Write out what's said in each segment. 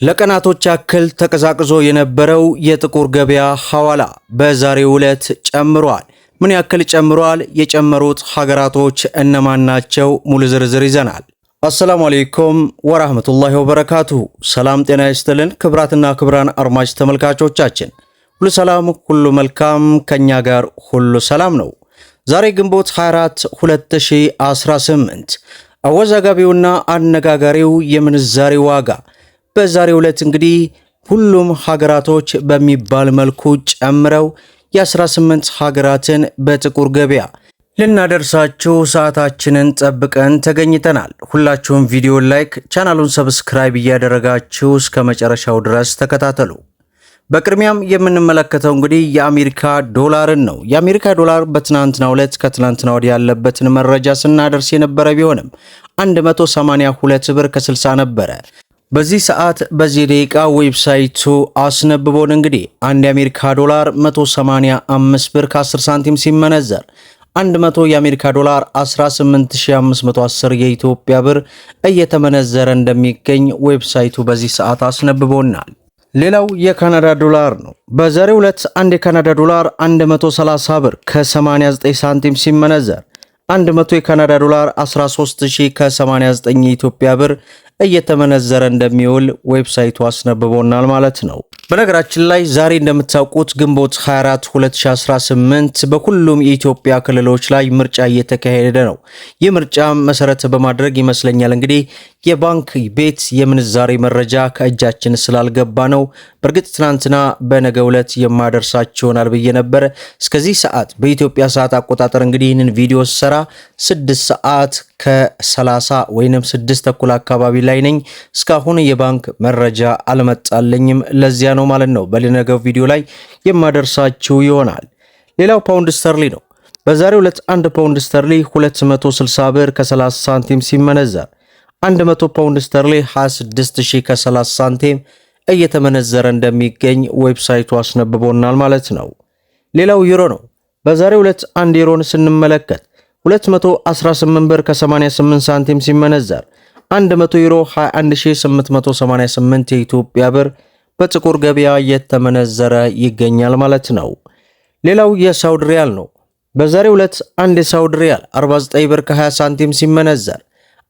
ለቀናቶች ያክል ተቀዛቅዞ የነበረው የጥቁር ገበያ ሐዋላ በዛሬው ዕለት ጨምሯል። ምን ያክል ጨምሯል? የጨመሩት ሀገራቶች እነማን ናቸው? ሙሉ ዝርዝር ይዘናል። አሰላሙ አለይኩም ወራህመቱላሂ ወበረካቱሁ። ሰላም ጤና ይስጥልን ክብራትና ክብራን አድማጭ ተመልካቾቻችን ሁሉ ሰላም ሁሉ መልካም፣ ከኛ ጋር ሁሉ ሰላም ነው። ዛሬ ግንቦት 24 2018 አወዛጋቢውና አነጋጋሪው የምንዛሬ ዋጋ በዛሬው ዕለት እንግዲህ ሁሉም ሀገራቶች በሚባል መልኩ ጨምረው የ18 ሀገራትን በጥቁር ገበያ ልናደርሳችሁ ሰዓታችንን ጠብቀን ተገኝተናል። ሁላችሁም ቪዲዮ ላይክ፣ ቻናሉን ሰብስክራይብ እያደረጋችሁ እስከ መጨረሻው ድረስ ተከታተሉ። በቅድሚያም የምንመለከተው እንግዲህ የአሜሪካ ዶላርን ነው። የአሜሪካ ዶላር በትናንትናው ዕለት ከትናንትና ወዲያ ያለበትን መረጃ ስናደርስ የነበረ ቢሆንም 182 ብር ከ60 ነበረ። በዚህ ሰዓት በዚህ ደቂቃ ዌብሳይቱ አስነብቦን እንግዲህ አንድ የአሜሪካ ዶላር 185 ብር ከ10 ሳንቲም ሲመነዘር 100 የአሜሪካ ዶላር 18510 የኢትዮጵያ ብር እየተመነዘረ እንደሚገኝ ዌብሳይቱ በዚህ ሰዓት አስነብቦናል። ሌላው የካናዳ ዶላር ነው። በዛሬው ዕለት አንድ የካናዳ ዶላር 130 ብር ከ89 ሳንቲም ሲመነዘር 100 የካናዳ ዶላር 13000 ከ89 የኢትዮጵያ ብር እየተመነዘረ እንደሚውል ዌብሳይቱ አስነብቦናል ማለት ነው። በነገራችን ላይ ዛሬ እንደምታውቁት ግንቦት 24 2018 በሁሉም የኢትዮጵያ ክልሎች ላይ ምርጫ እየተካሄደ ነው። ይህ ምርጫ መሰረት በማድረግ ይመስለኛል እንግዲህ የባንክ ቤት የምንዛሬ መረጃ ከእጃችን ስላልገባ ነው። በእርግጥ ትናንትና በነገው ዕለት የማደርሳችሁ ይሆናል ብዬ ነበር። እስከዚህ ሰዓት በኢትዮጵያ ሰዓት አቆጣጠር እንግዲህ ይህንን ቪዲዮ ሰራ 6 ሰዓት ከ30 ወይንም 6 ተኩል አካባቢ ላይ ነኝ። እስካሁን የባንክ መረጃ አልመጣልኝም። ለዚያ ነው ማለት ነው በሌላው ቪዲዮ ላይ የማደርሳችሁ ይሆናል። ሌላው ፓውንድ ስተርሊ ነው። በዛሬው ዕለት 1 ፓውንድ ስተርሊ 260 ብር ከ30 ሳንቲም ሲመነዘር 100 ፓውንድ ስተርሊ 26000 ከ30 ሳንቲም እየተመነዘረ እንደሚገኝ ዌብሳይቱ አስነብቦናል ማለት ነው። ሌላው ዩሮ ነው። በዛሬው ዕለት 1 ዩሮን ስንመለከት 218 ብር ከ88 ሳንቲም ሲመነዘር 100 ዩሮ 21888 የኢትዮጵያ ብር በጥቁር ገበያ እየተመነዘረ ይገኛል ማለት ነው። ሌላው የሳውዲ ሪያል ነው። በዛሬው ዕለት አንድ የሳውዲ ሪያል 49 ብር ከ20 ሳንቲም ሲመነዘር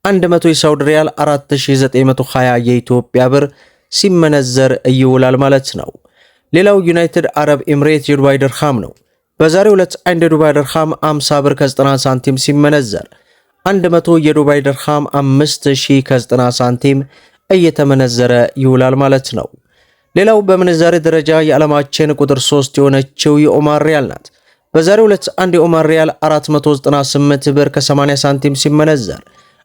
100 የሳውዲ ሪያል 4920 የኢትዮጵያ ብር ሲመነዘር ይውላል ማለት ነው። ሌላው ዩናይትድ አረብ ኤምሬት የዱባይ ድርሃም ነው። በዛሬው ዕለት አንድ የዱባይ ድርሃም 50 ብር ከ90 ሳንቲም ሲመነዘር 100 የዱባይ ድርሃም 5000 ከ90 ሳንቲም እየተመነዘረ ይውላል ማለት ነው። ሌላው በምንዛሬ ደረጃ የዓለማችን ቁጥር 3 የሆነችው የኦማር ሪያል ናት። በዛሬው ዕለት አንድ የኦማር ሪያል 498 ብር ከ80 ሳንቲም ሲመነዘር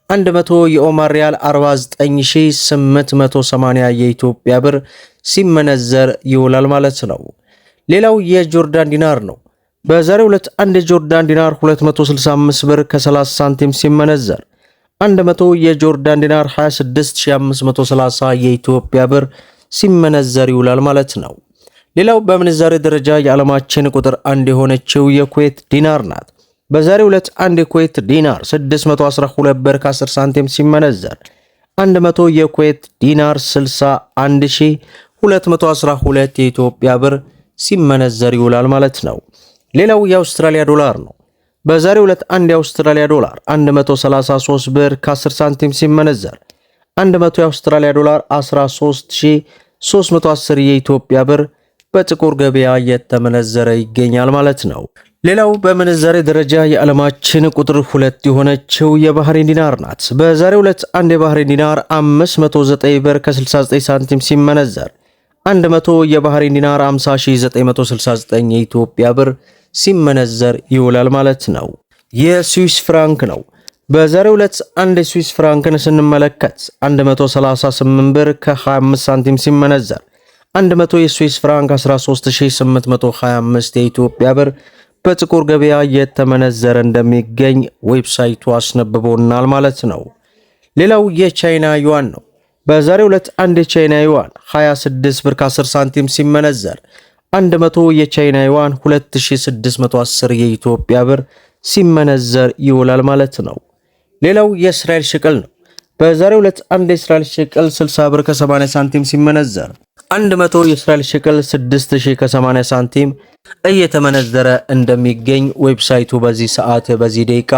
100 የኦማር ሪያል 49880 የኢትዮጵያ ብር ሲመነዘር ይውላል ማለት ነው። ሌላው የጆርዳን ዲናር ነው። በዛሬው ዕለት አንድ የጆርዳን ዲናር 265 ብር ከ30 ሳንቲም ሲመነዘር 100 የጆርዳን ዲናር 26530 የኢትዮጵያ ብር ሲመነዘር ይውላል ማለት ነው። ሌላው በምንዛሬ ደረጃ የዓለማችን ቁጥር 1 የሆነችው የኩዌት ዲናር ናት። በዛሬው ዕለት አንድ የኩዌት ዲናር 612 ብር ከ10 ሳንቲም ሲመነዘር 100 የኩዌት ዲናር 61212 የኢትዮጵያ ብር ሲመነዘር ይውላል ማለት ነው። ሌላው የአውስትራሊያ ዶላር ነው። በዛሬው ዕለት አንድ የአውስትራሊያ ዶላር 133 ብር ከ10 ሳንቲም ሲመነዘር 100 የአውስትራሊያ ዶላር 13310 የኢትዮጵያ ብር በጥቁር ገበያ እየተመነዘረ ይገኛል ማለት ነው። ሌላው በምንዛሬ ደረጃ የዓለማችን ቁጥር 2 የሆነችው የባህሬን ዲናር ናት። በዛሬው ዕለት አንድ የባህሬን ዲናር 509 ብር ከ69 ሳንቲም ሲመነዘር 100 የባህሬን ዲናር 50969 የኢትዮጵያ ብር ሲመነዘር ይውላል ማለት ነው። የስዊስ ፍራንክ ነው። በዛሬው ዕለት አንድ የስዊስ ፍራንክን ስንመለከት 138 ብር ከ25 ሳንቲም ሲመነዘር 100 የስዊስ ፍራንክ 13825 የኢትዮጵያ ብር በጥቁር ገበያ እየተመነዘረ እንደሚገኝ ዌብሳይቱ አስነብቦናል ማለት ነው። ሌላው የቻይና ዩዋን ነው። በዛሬው ዕለት አንድ የቻይና ዩዋን 26 ብር ከ10 ሳንቲም ሲመነዘር 100 የቻይና ዩዋን 2610 የኢትዮጵያ ብር ሲመነዘር ይውላል ማለት ነው። ሌላው የእስራኤል ሽቅል ነው። በዛሬው ዕለት አንድ የእስራኤል ሸቀል 60 ብር ከ80 ሳንቲም ሲመነዘር 100 የእስራኤል ሸቀል 6000 ከ80 ሳንቲም እየተመነዘረ እንደሚገኝ ዌብሳይቱ በዚህ ሰዓት በዚህ ደቂቃ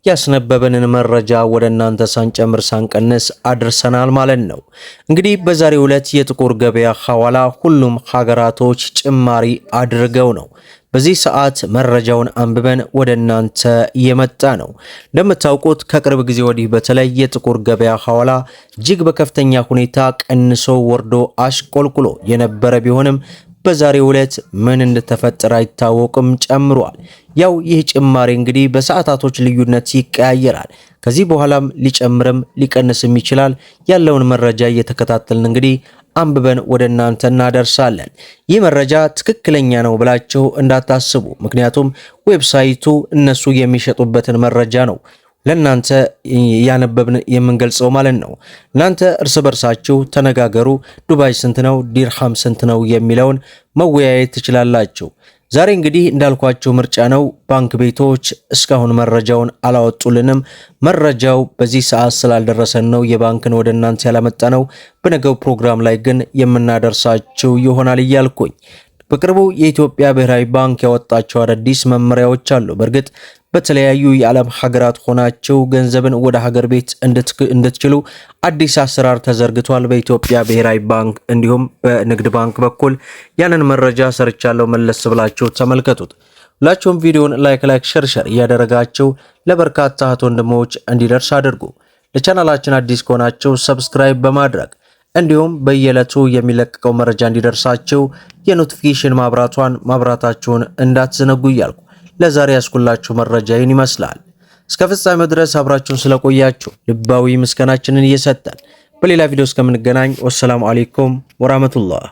ያስነበበንን መረጃ ወደ እናንተ ሳንጨምር ሳንቀንስ አድርሰናል ማለት ነው። እንግዲህ በዛሬው ዕለት የጥቁር ገበያ ሐዋላ ሁሉም ሀገራቶች ጭማሪ አድርገው ነው በዚህ ሰዓት መረጃውን አንብበን ወደ እናንተ የመጣ ነው። እንደምታውቁት ከቅርብ ጊዜ ወዲህ በተለይ የጥቁር ገበያ ሐዋላ እጅግ በከፍተኛ ሁኔታ ቀንሶ ወርዶ አሽቆልቁሎ የነበረ ቢሆንም በዛሬው ዕለት ምን እንደተፈጠረ አይታወቅም፣ ጨምሯል። ያው ይህ ጭማሪ እንግዲህ በሰዓታቶች ልዩነት ይቀያየራል። ከዚህ በኋላም ሊጨምርም ሊቀንስም ይችላል። ያለውን መረጃ እየተከታተልን እንግዲህ አንብበን ወደ እናንተ እናደርሳለን። ይህ መረጃ ትክክለኛ ነው ብላችሁ እንዳታስቡ፣ ምክንያቱም ዌብሳይቱ እነሱ የሚሸጡበትን መረጃ ነው ለናንተ ያነበብን የምንገልጸው ማለት ነው። እናንተ እርስ በርሳችሁ ተነጋገሩ። ዱባይ ስንት ነው፣ ዲርሃም ስንት ነው የሚለውን መወያየት ትችላላችሁ። ዛሬ እንግዲህ እንዳልኳችሁ ምርጫ ነው። ባንክ ቤቶች እስካሁን መረጃውን አላወጡልንም። መረጃው በዚህ ሰዓት ስላልደረሰን ነው የባንክን ወደ እናንተ ያላመጣ ነው። በነገው ፕሮግራም ላይ ግን የምናደርሳችሁ ይሆናል እያልኩኝ በቅርቡ የኢትዮጵያ ብሔራዊ ባንክ ያወጣቸው አዳዲስ መመሪያዎች አሉ። በእርግጥ በተለያዩ የዓለም ሀገራት ሆናችሁ ገንዘብን ወደ ሀገር ቤት እንድትችሉ አዲስ አሰራር ተዘርግቷል በኢትዮጵያ ብሔራዊ ባንክ እንዲሁም በንግድ ባንክ በኩል ያንን መረጃ ሰርቻለሁ። መለስ ብላችሁ ተመልከቱት። ሁላችሁም ቪዲዮን ላይክ ሸር እያደረጋችሁ ለበርካታ እህት ወንድሞች እንዲደርስ አድርጉ። ለቻናላችን አዲስ ከሆናችሁ ሰብስክራይብ በማድረግ እንዲሁም በየዕለቱ የሚለቀቀው መረጃ እንዲደርሳችሁ የኖቲፊኬሽን ማብራታችሁን እንዳትዘነጉ እያልኩ ለዛሬ ያስኩላችሁ መረጃ ይህን ይመስላል። እስከ ፍጻሜው ድረስ አብራችሁን ስለቆያችሁ ልባዊ ምስጋናችንን እየሰጠን በሌላ ቪዲዮ እስከምንገናኝ ወሰላሙ አለይኩም ወራህመቱላህ